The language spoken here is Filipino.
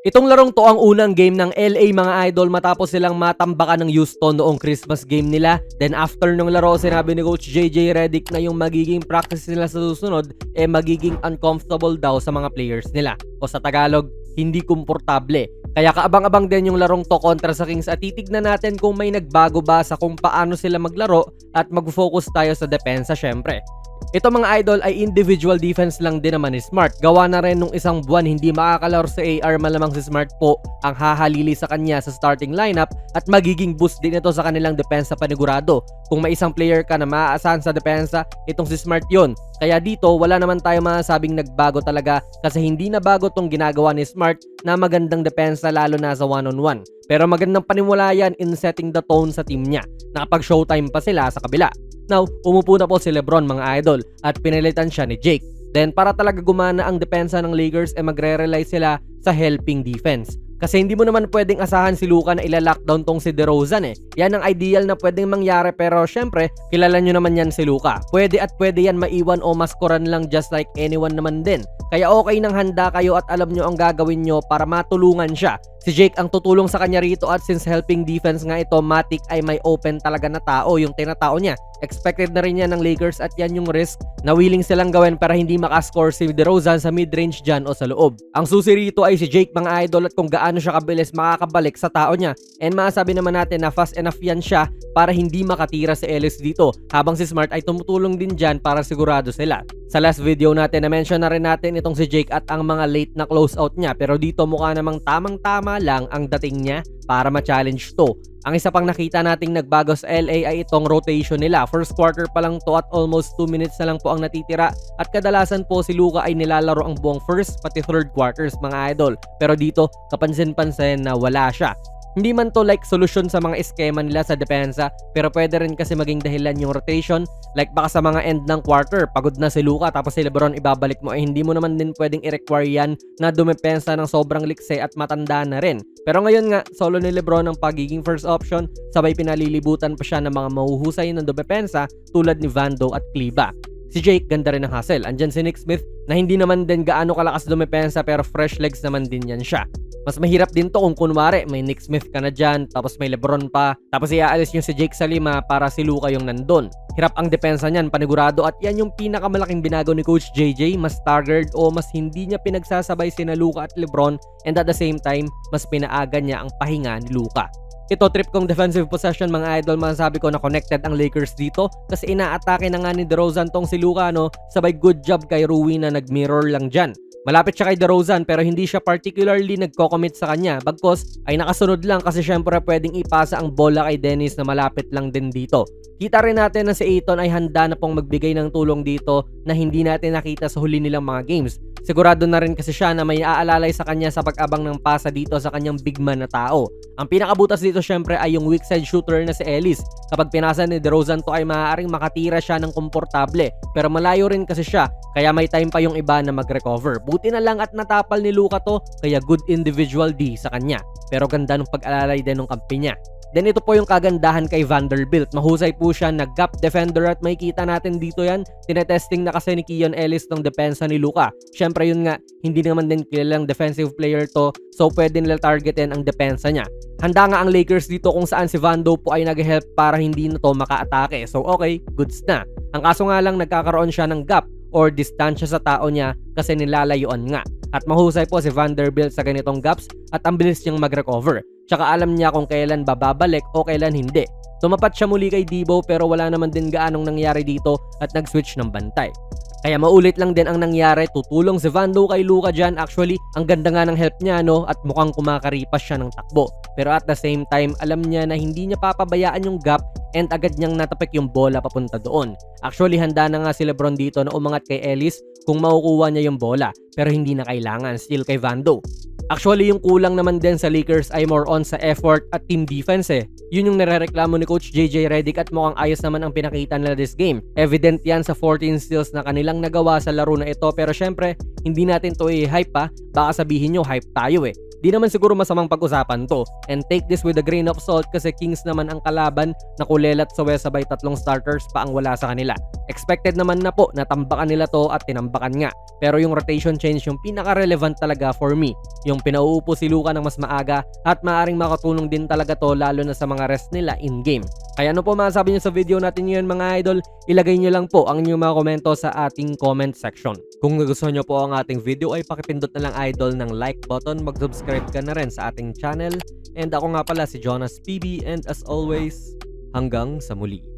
Itong larong to ang unang game ng LA mga idol matapos silang matambakan ng Houston noong Christmas game nila. Then after nung laro, sinabi ni Coach JJ Redick na yung magiging practice nila sa susunod magiging uncomfortable daw sa mga players nila. O sa Tagalog, hindi komportable. Kaya kaabang-abang din yung larong to kontra sa Kings at titignan natin kung may nagbago ba sa kung paano sila maglaro at mag-focus tayo sa depensa syempre. Ito mga idol ay individual defense lang din naman ni Smart. Gawa na rin nung isang buwan hindi makakalaro sa AR, malamang si Smart po ang hahalili sa kanya sa starting lineup at magiging boost din ito sa kanilang depensa panigurado. Kung may isang player ka na maaasahan sa depensa, itong si Smart yon. Kaya dito wala naman tayo masasabing nagbago talaga kasi hindi na bago tong ginagawa ni Smart na magandang depensa lalo na sa one-on-one. Pero magandang panimula yan in setting the tone sa team niya. Nakapag-showtime pa sila sa kabila. Now, umupo na po si Lebron mga idol at pinalitan siya ni Jake. Then para talaga gumana ang depensa ng Lakers magre-rely sila sa helping defense. Kasi hindi mo naman pwedeng asahan si Luka na ila-lockdown tong si DeRozan Yan ang ideal na pwedeng mangyari pero syempre, kilala nyo naman yan si Luka. Pwede at pwede yan maiwan o maskoran lang just like anyone naman din. Kaya okay nang handa kayo at alam nyo ang gagawin nyo para matulungan siya. Si Jake ang tutulong sa kanya rito at since helping defense nga ito, Matic ay may open talaga na tao, yung tinatao niya. Expected na rin yan ng Lakers at yan yung risk na willing silang gawin para hindi makascore si DeRozan sa mid-range dyan o sa loob. Ang susi rito ay si Jake mga idol at kung gaano siya kabilis makakabalik sa tao niya. And masasabi naman natin na fast enough yan siya para hindi makatira si Ellis dito. Habang si Smart ay tumutulong din dyan para sigurado sila. Sa last video natin na-mention na rin natin itong si Jake at ang mga late na closeout niya. Pero dito mukha namang tamang-tama lang ang dating niya para ma-challenge to. Ang isa pang nakita nating nagbago sa LA ay itong rotation nila. First quarter pa lang to at almost 2 minutes na lang po ang natitira at kadalasan po si Luka ay nilalaro ang buong first pati third quarters mga idol. Pero dito kapansin-pansin na wala siya. Hindi man to like solution sa mga eskema nila sa depensa pero pwede rin kasi maging dahilan yung rotation. Like baka sa mga end ng quarter pagod na si Luka tapos si Lebron ibabalik mo hindi mo naman din pwedeng i-require yan na dumepensa ng sobrang likse at matanda na rin. Pero ngayon nga solo ni Lebron ang pagiging first option, sabay pinalilibutan pa siya ng mga mahuhusay ng dumepensa tulad ni Vando at Kleber. Si Jake ganda rin ng hustle. Andyan si Nick Smith na hindi naman din gaano kalakas dumepensa pero fresh legs naman din yan siya. Mas mahirap din to kung kunwari may Nick Smith ka na dyan, tapos may Lebron pa, tapos iaalis nyo si Jake sa 5 para si Luka yung nandun. Hirap ang depensa niyan, panigurado at yan yung pinakamalaking binago ni Coach JJ, mas staggered o mas hindi niya pinagsasabay sina Luka at Lebron and at the same time, mas pinaaga niya ang pahinga ni Luka. Ito trip kong defensive possession mga idol, masasabi ko na connected ang Lakers dito kasi inaatake na nga ni DeRozan tong si Luka sabay good job kay Rui na nag-mirror lang dyan. Malapit siya kay DeRozan pero hindi siya particularly nagko-commit sa kanya bagkos ay nakasunod lang kasi syempre pwedeng ipasa ang bola kay Dennis na malapit lang din dito. Kita rin natin na si Ayton ay handa na pong magbigay ng tulong dito na hindi natin nakita sa huli nilang mga games. Sigurado na rin kasi siya na may aalalay sa kanya sa pag-abang ng pasa dito sa kanyang big man na tao. Ang pinakabutas dito syempre ay yung weak side shooter na si Ellis. Kapag pinasa ni DeRozan to ay maaaring makatira siya ng komportable pero malayo rin kasi siya kaya may time pa yung iba na mag-recover. Buti na lang at natapal ni Luka to kaya good individual D sa kanya. Pero ganda ng pag-alalay din ng kampi niya. Then ito po yung kagandahan kay Vanderbilt. Mahusay po siya na gap defender at makikita natin dito yan. Tinetesting na kasi ni Keon Ellis ng depensa ni Luka. Syempre yun nga, hindi naman din kilalang defensive player to so pwede nila targetin ang depensa niya. Handa nga ang Lakers dito kung saan si Vando po ay nag-help para hindi na to maka-atake. So okay, goods na. Ang kaso nga lang nagkakaroon siya ng gap or distansya sa tao niya kasi nilalayuan nga. At mahusay po si Vanderbilt sa ganitong gaps at ang bilis niyang mag-recover. Tsaka alam niya kung kailan bababalik o kailan hindi. Tumapat siya muli kay Debo pero wala naman din gaanong nangyari dito at nag-switch ng bantay. Kaya maulit lang din ang nangyari, tutulong si Vando kay Luka dyan. Actually, ang ganda nga ng help niya at mukhang kumakaripas siya ng takbo. Pero at the same time, alam niya na hindi niya papabayaan yung gap and agad niyang natapik yung bola papunta doon. Actually, handa na nga si Lebron dito na umangat kay Ellis kung makukuha niya yung bola. Pero hindi na kailangan, still kay Vando. Actually, yung kulang naman din sa Lakers ay more on sa effort at team defense Yun yung nirereklamo ni Coach JJ Redick at mukhang ayos naman ang pinakita nila this game. Evident yan sa 14 steals na kanilang nagawa sa laro na ito pero syempre, hindi natin to i-hype pa. Baka sabihin nyo, hype tayo Di naman siguro masamang pag-usapan to. And take this with a grain of salt kasi Kings naman ang kalaban na kulelat sa West sabay 3 starters pa ang wala sa kanila. Expected naman na po na tambakan nila to at tinambakan nga. Pero yung rotation change yung pinaka-relevant talaga for me. Yung pinauupo si Luka ng mas maaga at maaring makatulong din talaga to lalo na sa mga rest nila in-game. Kaya ano po masasabi nyo sa video natin ngayon mga idol? Ilagay nyo lang po ang inyong mga komento sa ating comment section. Kung nagustuhan nyo po ang ating video ay pakipindot na lang idol ng like button, mag-subscribe ka na rin sa ating channel. And ako nga pala si Jonas PB and as always, hanggang sa muli.